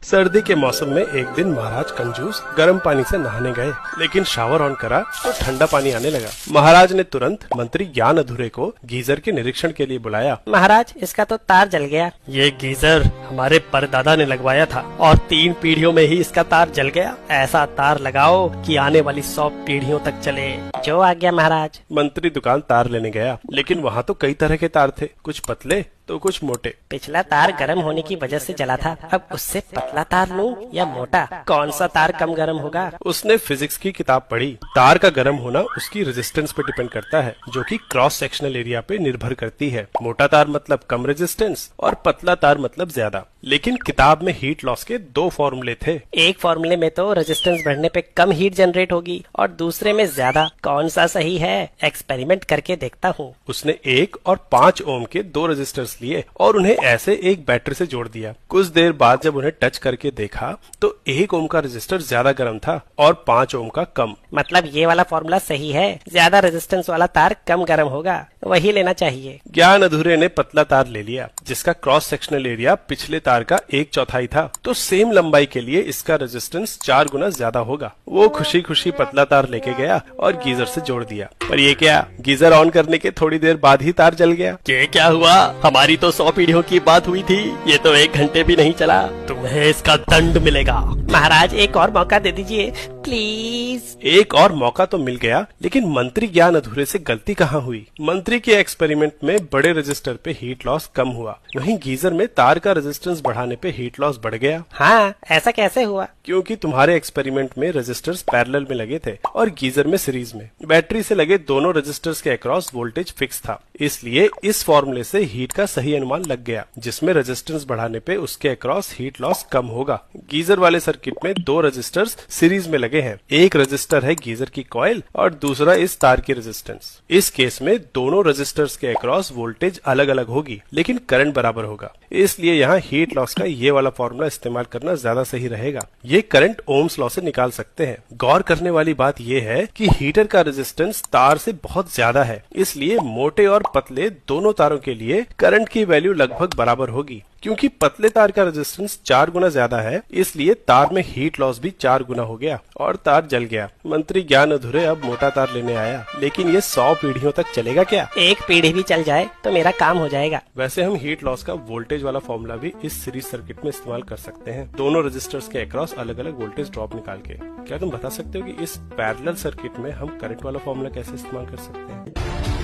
सर्दी के मौसम में एक दिन महाराज कंजूस गर्म पानी से नहाने गए, लेकिन शावर ऑन करा तो ठंडा पानी आने लगा। महाराज ने तुरंत मंत्री ज्ञान अधूरे को गीजर के निरीक्षण के लिए बुलाया। महाराज, इसका तो तार जल गया। ये गीजर हमारे परदादा ने लगवाया था और 3 पीढ़ियों में ही इसका तार जल गया। ऐसा तार लगाओ कि आने वाली 100 पीढ़ियों तक चले। जो आ गया महाराज। मंत्री दुकान तार लेने गया, लेकिन वहाँ तो कई तरह के तार थे, कुछ पतले तो कुछ मोटे। पिछला तार गर्म होने की वजह से जला था, अब उससे पतला तार लूं या मोटा? कौन सा तार कम गर्म होगा? उसने फिजिक्स की किताब पढ़ी। तार का गर्म होना उसकी रेजिस्टेंस पे डिपेंड करता है, जो कि क्रॉस सेक्शनल एरिया पे निर्भर करती है। मोटा तार मतलब कम रेजिस्टेंस और पतला तार मतलब ज्यादा। लेकिन किताब में हीट लॉस के 2 फॉर्मूले थे। एक फॉर्मूले में तो रेजिस्टेंस बढ़ने पे कम हीट जनरेट होगी और दूसरे में ज्यादा। कौन सा सही है? एक्सपेरिमेंट करके देखता हूँ। उसने 1 और 5 ओम के 2 रेजिस्टर्स लिए और उन्हें ऐसे एक बैटरी से जोड़ दिया। कुछ देर बाद जब उन्हें टच करके देखा तो 1 ओम का रेजिस्टर ज्यादा गर्म था और 5 ओम का कम। मतलब ये वाला फॉर्मूला सही है, ज्यादा रेजिस्टेंस वाला तार कम गर्म होगा, वही लेना चाहिए। ज्ञान अधूरे ने पतला तार ले लिया, जिसका क्रॉस सेक्शनल एरिया पिछले तार का 1/4 था, तो सेम लंबाई के लिए इसका रेजिस्टेंस 4 गुना ज्यादा होगा। वो खुशी खुशी पतला तार लेके गया और गीजर से जोड़ दिया। पर ये क्या, गीजर ऑन करने के थोड़ी देर बाद ही तार जल गया। ये क्या हुआ? हमारी तो 100 पीढ़ियों की बात हुई थी, ये तो 1 घंटे भी नहीं चला। तुम्हें इसका दंड मिलेगा। महाराज, एक और मौका दे दीजिए प्लीज। एक और मौका तो मिल गया, लेकिन मंत्री ज्ञान अधूरे से गलती कहाँ हुई? मंत्री के एक्सपेरिमेंट में बड़े रेजिस्टर पे हीट लॉस कम हुआ, वहीं गीजर में तार का रेजिस्टेंस बढ़ाने पे हीट लॉस बढ़ गया। हाँ, ऐसा कैसे हुआ? क्योंकि तुम्हारे एक्सपेरिमेंट में रेजिस्टर्स पैरेलल में लगे थे और गीजर में सीरीज में। बैटरी से लगे दोनों रेजिस्टर्स के अक्रॉस वोल्टेज फिक्स था, इसलिए इस फॉर्मूले से हीट का सही अनुमान लग गया, जिसमें रेजिस्टेंस बढ़ाने पे उसके अक्रॉस हीट लॉस कम होगा। गीजर वाले सर्किट में 2 रेजिस्टर्स सीरीज में लगे हैं। एक रेजिस्टर है गीजर की कॉइल और दूसरा इस तार की रेजिस्टेंस। इस केस में दोनों रेजिस्टर्स के अक्रॉस वोल्टेज अलग अलग होगी, लेकिन करंट बराबर होगा। इसलिए यहाँ हीट लॉस का ये वाला फॉर्मूला इस्तेमाल करना ज्यादा सही रहेगा। ये करंट ओम्स लॉ से निकाल सकते हैं। गौर करने वाली बात यह है कि हीटर का रेजिस्टेंस तार से बहुत ज्यादा है, इसलिए मोटे और पतले दोनों तारों के लिए करंट की वैल्यू लगभग बराबर होगी। क्योंकि पतले तार का रेजिस्टेंस 4 गुना ज्यादा है, इसलिए तार में हीट लॉस भी 4 गुना हो गया और तार जल गया। मंत्री ज्ञान अधूरे अब मोटा तार लेने आया, लेकिन ये 100 पीढ़ियों तक चलेगा क्या? एक पीढ़ी भी चल जाए तो मेरा काम हो जाएगा। वैसे हम हीट लॉस का वोल्टेज वाला फॉर्मूला भी इस सीरीज सर्किट में इस्तेमाल कर सकते हैं, दोनों रेजिस्टर्स के अक्रॉस अलग अलग वोल्टेज ड्रॉप निकाल के। क्या तुम बता सकते हो कि इस पैरेलल सर्किट में हम करंट वाला फॉर्मूला कैसे इस्तेमाल कर सकते हैं?